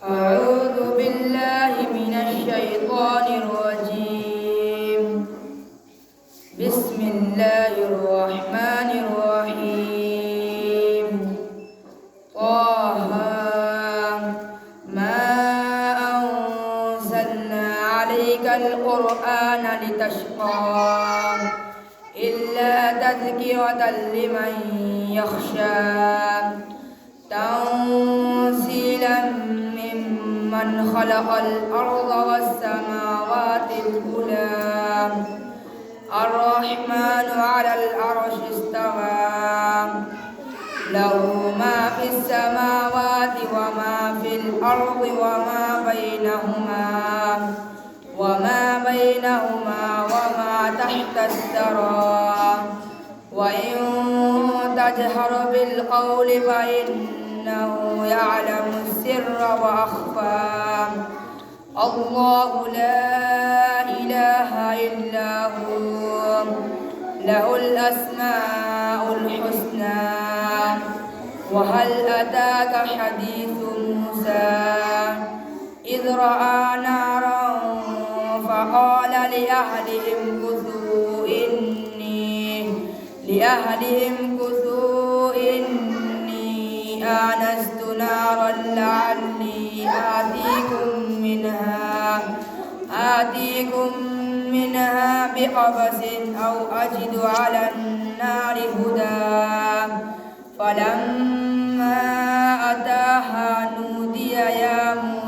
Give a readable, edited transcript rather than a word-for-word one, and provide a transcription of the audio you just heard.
أعوذ بالله من الشيطان الرجيم. بسم الله الرحمن الرحيم. طه ما أنزلنا عليك القرآن لتشقى إلا تذكرة لمن يخشى تنزيلا ممن خلق الأرض والسماوات العلى الرحمن على العرش استوى له ما في السماوات وما في الأرض وما بينهما وما تحت الثرى وإن تجهر بالقول فإنه يعلم السر وأخفى الله لا إله إلا هو له الأسماء الحسنى وهل أتاك حديث موسى إذ رأى نارا فقال لأهلهم كثوا إني آنست نارا لعلي آتيكم منها بقبس أو أجد على النار هدى فلما أتاها نودي يا موسى